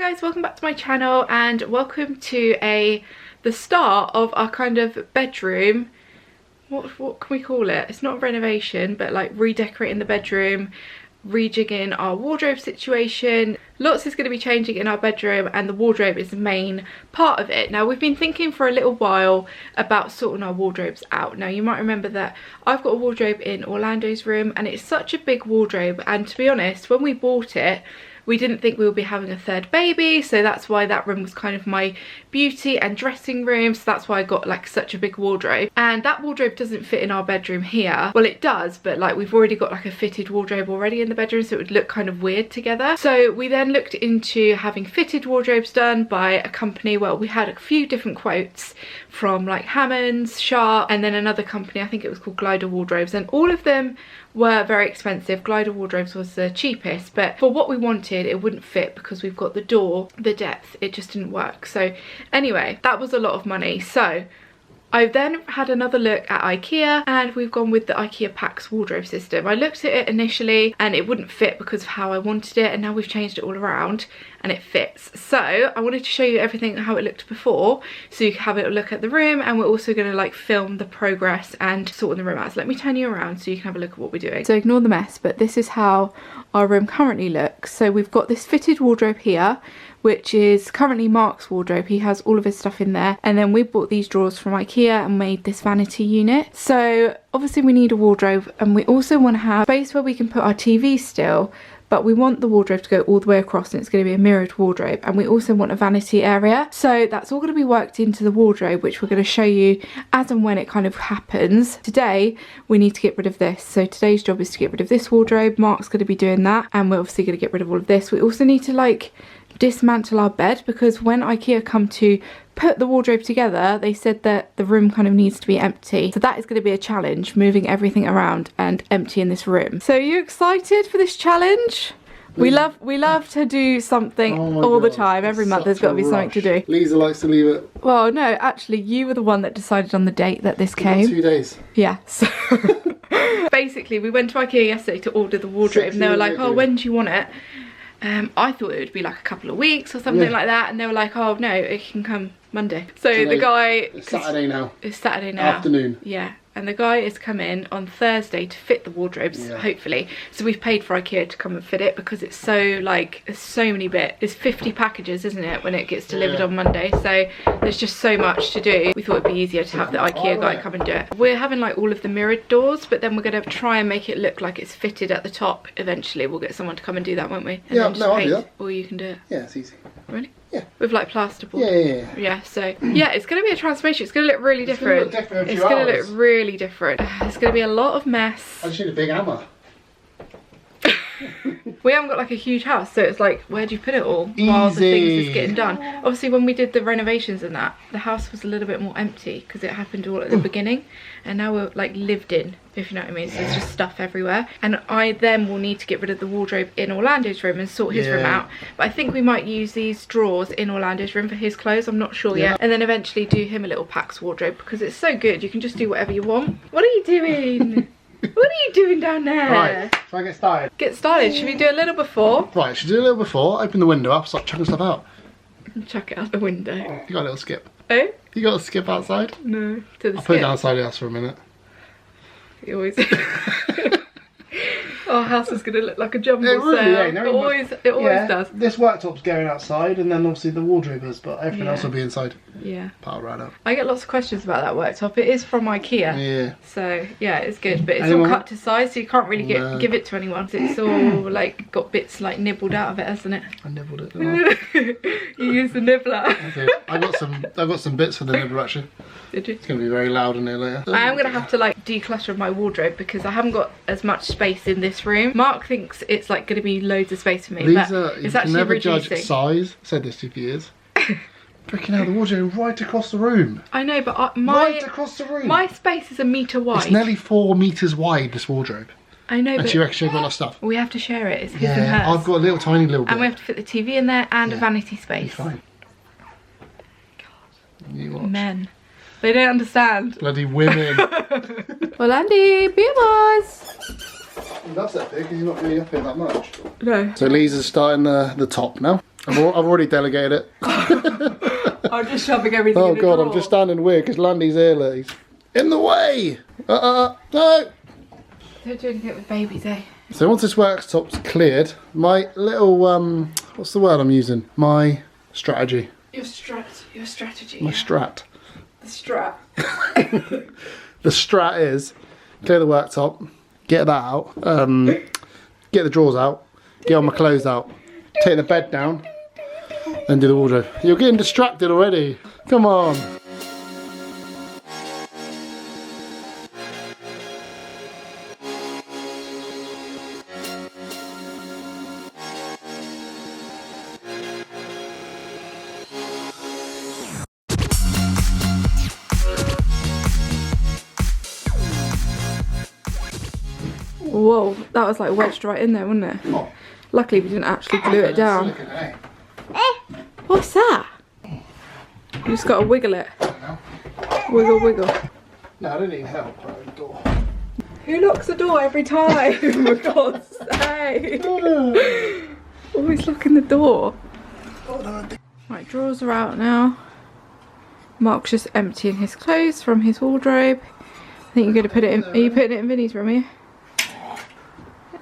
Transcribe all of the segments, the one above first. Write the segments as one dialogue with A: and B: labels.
A: guys, welcome back to my channel and welcome to the start of our kind of bedroom. What can we call it? It's not a renovation, but like redecorating the bedroom, rejigging our wardrobe situation. Lots is going to be changing in our bedroom and the wardrobe is the main part of it. Now we've been thinking for a little while about sorting our wardrobes out. Now you might remember that I've got a wardrobe in Orlando's room and it's such a big wardrobe, and to be honest, when we bought it we didn't think we would be having a third baby, so that's why that room was kind of my beauty and dressing room, so that's why I got like such a big wardrobe. And that wardrobe doesn't fit in our bedroom here. Well, it does, but like we've already got like a fitted wardrobe already in the bedroom, so it would look kind of weird together. So we then looked into having fitted wardrobes done by a company. Well, we had a few different quotes from like Hammond's, Sharp, and then another company, I think it was called Glider Wardrobes, and all of them were very expensive. Glider Wardrobes was the cheapest, but for what we wanted it wouldn't fit because we've got the door, the depth, it just didn't work. So anyway, that was a lot of money. So I then had another look at Ikea and we've gone with the Ikea Pax wardrobe system. I looked at it initially and it wouldn't fit because of how I wanted it, and now we've changed it all around and it fits. So I wanted to show you everything how it looked before so you can have a look at the room, and we're also going to like film the progress and sort the room out. So let me turn you around so you can have a look at what we're doing. So ignore the mess, but this is how our room currently looks. So we've got this fitted wardrobe here, which is currently Mark's wardrobe. He has all of his stuff in there, and then we bought these drawers from Ikea and made this vanity unit. So obviously we need a wardrobe, and we also want to have space where we can put our TV still, but we want the wardrobe to go all the way across, and it's going to be a mirrored wardrobe, and we also want a vanity area. So that's all going to be worked into the wardrobe, which we're going to show you as and when it kind of happens. Today we need to get rid of this, so today's job is to get rid of this wardrobe. Mark's going to be doing that, and we're obviously going to get rid of all of this. We also need to like dismantle our bed, because when Ikea come to put the wardrobe together they said that the room kind of needs to be empty, so that is going to be a challenge, moving everything around and emptying this room. So are you excited for this challenge? We love to do something all the time. Every month there's got to be something to do.
B: Liza likes to leave it.
A: Well, no, actually you were the one that decided on the date that this came.
B: 2 days.
A: Yeah, so basically we went to Ikea yesterday to order the wardrobe and they were like, oh, when do you want it? I thought it would be like a couple of weeks or something like that, and they were like, oh no, it can come Monday. So the guy,
B: it's Saturday now.
A: It's Saturday now.
B: Afternoon.
A: Yeah, and the guy is coming on Thursday to fit the wardrobes, hopefully. So we've paid for Ikea to come and fit it because it's so like, there's so many bits. It's 50 packages, isn't it, when it gets delivered on Monday? So there's just so much to do. We thought it'd be easier to have the Ikea guy come and do it. We're having like all of the mirrored doors, but then we're going to try and make it look like it's fitted at the top eventually. We'll get someone to come and do that, won't we? And
B: yeah, no, I'll do that.
A: Or you can do it.
B: Yeah, it's easy.
A: Really?
B: Yeah.
A: With like plasterboard.
B: Yeah.
A: So yeah, it's going to be a transformation. It's going to look really different. It's going to look really different. It's going to be a lot of mess.
B: I just need a big hammer.
A: We haven't got like a huge house, so it's like, where do you put it all while the things is getting done? Obviously when we did the renovations and that, the house was a little bit more empty because it happened all at the beginning, and now we're like lived in, if you know what I mean. So there's just stuff everywhere, and I then will need to get rid of the wardrobe in Orlando's room and sort his room out. But I think we might use these drawers in Orlando's room for his clothes, I'm not sure yet, and then eventually do him a little Pax wardrobe because it's so good, you can just do whatever you want. What are you doing? What are you doing down there?
B: Right, shall I get started?
A: Get started. Should we do a little before?
B: Right, should we do a little before? Open the window up, start chucking stuff out.
A: Chuck it out the window.
B: You got a little skip.
A: Oh?
B: You got a skip outside?
A: No. To the
B: I'll put it outside the house for a minute.
A: You always... Our house is going to look like a jumble
B: it really,
A: sale.
B: No,
A: it always does.
B: This worktop's going outside, and then obviously the wardrobe is, but everything else will be inside.
A: Yeah.
B: Pile right up.
A: I get lots of questions about that worktop. It is from Ikea.
B: Yeah.
A: So yeah, it's good, but it's all cut to size, so you can't really give it to anyone. So it's all like got bits like nibbled out of it, hasn't it?
B: I nibbled it.
A: You used the nibbler.
B: I did. I've got some bits for the nibbler actually.
A: Did you?
B: It's going to be very loud in there later.
A: I am going to have to like declutter my wardrobe because I haven't got as much space in this room. Mark thinks it's like going to be loads of space for me,
B: Lisa,
A: but it's
B: you
A: actually
B: can never
A: reducing.
B: judge size. I've said this to you for years. Freaking hell, the wardrobe right across the room.
A: I know, but
B: right across the room.
A: My space is 1 metre wide.
B: It's nearly 4 metres wide, this wardrobe.
A: I know,
B: and
A: but
B: she reckons she's got a lot of stuff.
A: We have to share it. It's his and hers.
B: I've got a little tiny little bit.
A: And we have to fit the TV in there and a vanity space.
B: It's fine.
A: God.
B: You watch.
A: Men. They don't understand.
B: Bloody women.
A: Well, Andy, be a boss.
B: He loves that bit because he's not really up here that much.
A: No.
B: So Lisa's starting the top now. I've already delegated it.
A: I'm just shoving everything in
B: Oh
A: the
B: God,
A: drawer.
B: I'm just standing weird because Landy's here, look. He's in the way. No.
A: Don't do anything with babies, eh?
B: So once this worktop's cleared, my little, what's the word I'm using? My strategy.
A: Your strategy.
B: My strat.
A: The strat.
B: The strat is clear the worktop, get that out, get the drawers out, get all my clothes out, take the bed down, and do the wardrobe. You're getting distracted already. Come on.
A: Whoa, that was like wedged right in there, wasn't it?
B: Oh.
A: Luckily we didn't actually glue it down.
B: Silicon, eh?
A: What's that? You just gotta wiggle it. Wiggle, wiggle.
B: No, I didn't even help. Right, the door.
A: Who locks the door every time? For God's sake. Always locking the door. Right, drawers are out now. Mark's just emptying his clothes from his wardrobe. I think you're gonna put it in. Are you putting it in Vinny's room here?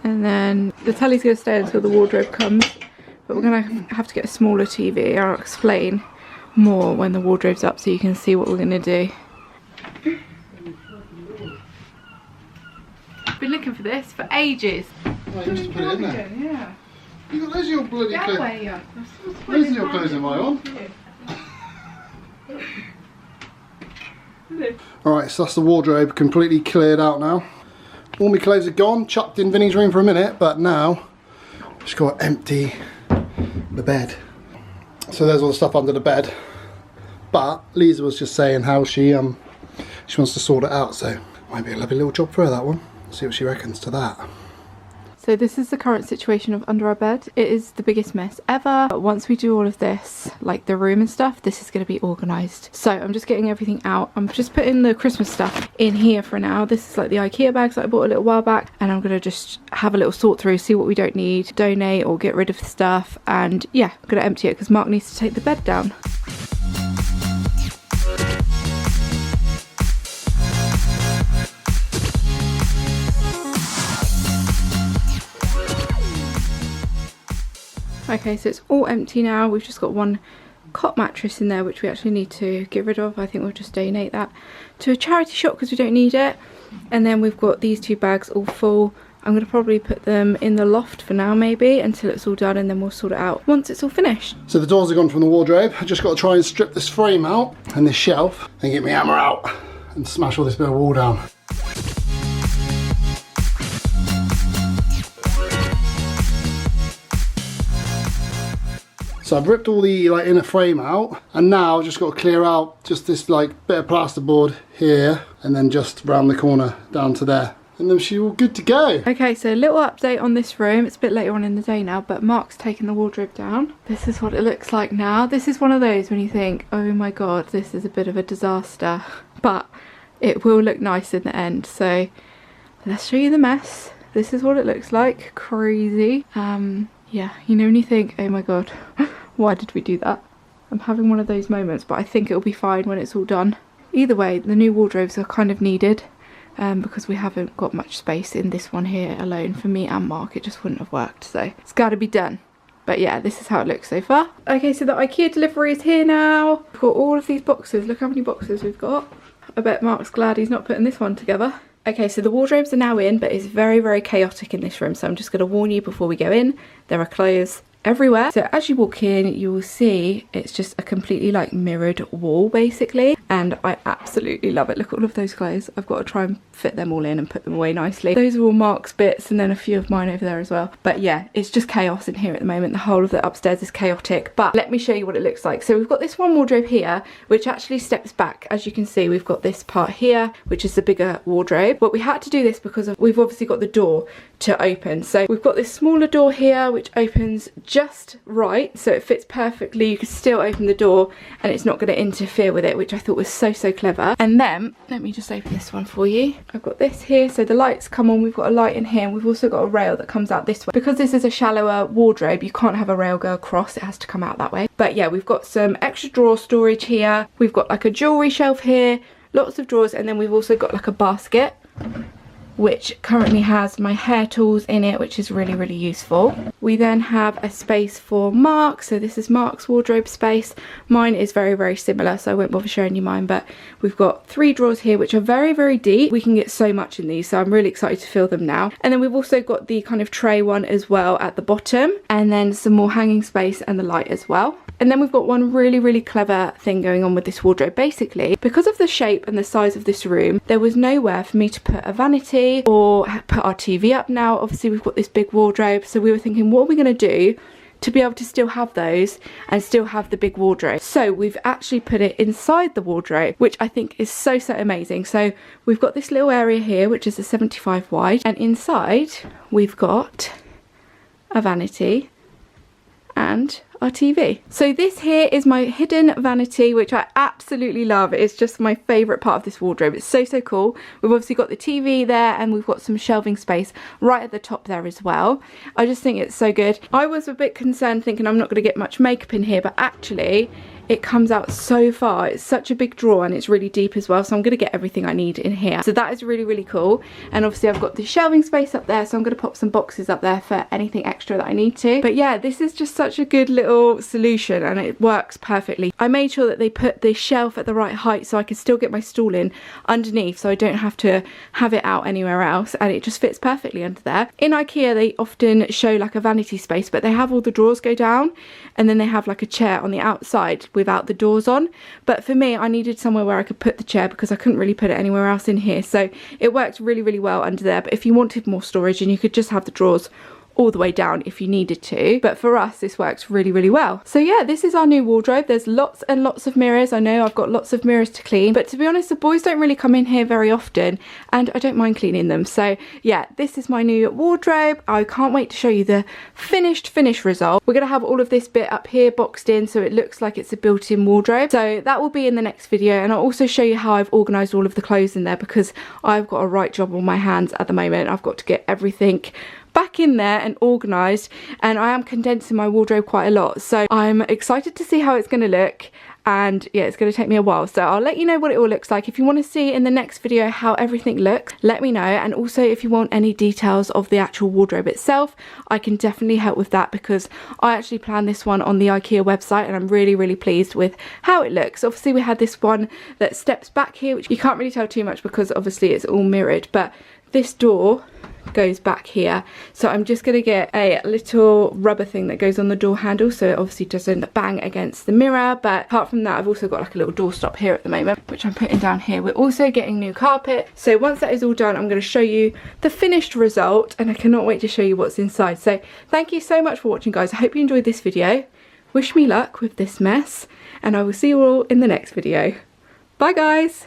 A: And then the telly's going to stay until the wardrobe comes, but we're going to have to get a smaller TV. I'll explain more when the wardrobe's up so you can see what we're going to do. I've been looking for this for ages.
B: Oh, you just put it in there.
A: Yeah.
B: You got, those are your bloody
A: That
B: clothes.
A: way, yeah.
B: Those are your clothes in my on. Alright, so that's the wardrobe completely cleared out now. All my clothes are gone, chucked in Vinny's room for a minute, but now just got to empty the bed. So there's all the stuff under the bed. But Liza was just saying how she wants to sort it out, so might be a lovely little job for her, that one. See what she reckons to that.
A: So this is the current situation of under our bed. It is the biggest mess ever. But once we do all of this, like the room and stuff, this is going to be organised. So I'm just getting everything out. I'm just putting the Christmas stuff in here for now. This is like the Ikea bags that I bought a little while back. And I'm going to just have a little sort through, see what we don't need, donate or get rid of stuff. And yeah, I'm going to empty it because Mark needs to take the bed down. Okay, so it's all empty now. We've just got one cot mattress in there which we actually need to get rid of. I think we'll just donate that to a charity shop because we don't need it. And then we've got these two bags all full. I'm going to probably put them in the loft for now maybe until it's all done, and then we'll sort it out once it's all finished.
B: So the doors are gone from the wardrobe. I just got to try and strip this frame out and this shelf and get my hammer out and smash all this bit of wall down. So I've ripped all the inner frame out, and now I've just got to clear out just this bit of plasterboard here, and then just round the corner down to there, and then she's all good to go.
A: Okay, so a little update on this room. It's a bit later on in the day now, but Mark's taken the wardrobe down. This is what it looks like now. This is one of those when you think, oh my God, this is a bit of a disaster, but it will look nice in the end. So let's show you the mess. This is what it looks like. Crazy. Yeah, you know when you think, oh my God, why did we do that? I'm having one of those moments, but I think it'll be fine when it's all done. Either way, the new wardrobes are kind of needed because we haven't got much space in this one here alone for me and Mark. It just wouldn't have worked, so it's got to be done. But yeah, this is how it looks so far. Okay, so the Ikea delivery is here now. We've got all of these boxes. Look how many boxes we've got. I bet Mark's glad he's not putting this one together. Okay, so the wardrobes are now in, but it's very, very chaotic in this room. So I'm just going to warn you before we go in. There are clothes everywhere. So as you walk in, you will see it's just a completely mirrored wall basically, and I absolutely love it. Look at all of those clothes. I've got to try and fit them all in and put them away nicely. Those are all Mark's bits and then a few of mine over there as well. But yeah, it's just chaos in here at the moment. The whole of the upstairs is chaotic, but let me show you what it looks like. So we've got this one wardrobe here which actually steps back. As you can see, we've got this part here which is the bigger wardrobe, but we had to do this because we've obviously got the door to open. So we've got this smaller door here which opens just right, so it fits perfectly. You can still open the door and it's not going to interfere with it, which I thought was so clever. And then let me just open this one for you. I've got this here, so the lights come on. We've got a light in here, and we've also got a rail that comes out this way. Because this is a shallower wardrobe, you can't have a rail go across, it has to come out that way. But yeah, we've got some extra drawer storage here. We've got like a jewellery shelf here, lots of drawers, and then we've also got like a basket which currently has my hair tools in it, which is really useful. We then have a space for Mark, so this is Mark's wardrobe space. Mine is very similar, so I won't bother showing you mine, but we've got 3 drawers here which are very deep. We can get so much in these, so I'm really excited to fill them now. And then we've also got the kind of tray one as well at the bottom, and then some more hanging space and the light as well. And then we've got one really clever thing going on with this wardrobe. Basically, because of the shape and the size of this room, there was nowhere for me to put a vanity or put our TV up. Now obviously we've got this big wardrobe, so we were thinking, what are we going to do to be able to still have those and still have the big wardrobe? So we've actually put it inside the wardrobe, which I think is so amazing. So we've got this little area here which is a 75 wide, and inside we've got a vanity and our TV. So this here is my hidden vanity, which I absolutely love. It's just my favourite part of this wardrobe. It's so cool. We've obviously got the TV there, and we've got some shelving space right at the top there as well. I just think it's so good. I was a bit concerned thinking I'm not going to get much makeup in here, but actually it comes out so far. It's such a big drawer and it's really deep as well, so I'm going to get everything I need in here. So that is really cool. And obviously I've got the shelving space up there, so I'm going to pop some boxes up there for anything extra that I need to. But yeah, this is just such a good little solution and it works perfectly. I made sure that they put the shelf at the right height so I could still get my stool in underneath, so I don't have to have it out anywhere else, and it just fits perfectly under there. In Ikea they often show like a vanity space, but they have all the drawers go down and then they have like a chair on the outside without the doors on. But for me, I needed somewhere where I could put the chair because I couldn't really put it anywhere else in here, so it worked really well under there. But if you wanted more storage, and you could just have the drawers all the way down if you needed to, but for us this works really well. So yeah, this is our new wardrobe. There's lots and lots of mirrors. I know I've got lots of mirrors to clean, but to be honest, the boys don't really come in here very often and I don't mind cleaning them. So yeah, this is my new wardrobe. I can't wait to show you the finished result. We're gonna have all of this bit up here boxed in so it looks like it's a built-in wardrobe, so that will be in the next video. And I'll also show you how I've organized all of the clothes in there, because I've got a right job on my hands at the moment. I've got to get everything back in there and organised, and I am condensing my wardrobe quite a lot, so I'm excited to see how it's going to look. And yeah, it's going to take me a while, so I'll let you know what it all looks like. If you want to see in the next video how everything looks, let me know. And also if you want any details of the actual wardrobe itself, I can definitely help with that, because I actually planned this one on the Ikea website and I'm really pleased with how it looks. Obviously we had this one that steps back here, which you can't really tell too much because obviously it's all mirrored, but this door goes back here, so I'm just going to get a little rubber thing that goes on the door handle so it obviously doesn't bang against the mirror. But apart from that, I've also got like a little doorstop here at the moment, which I'm putting down here. We're also getting new carpet, so once that is all done, I'm going to show you the finished result, and I cannot wait to show you what's inside. So thank you so much for watching, guys. I hope you enjoyed this video. Wish me luck with this mess, and I will see you all in the next video. Bye guys.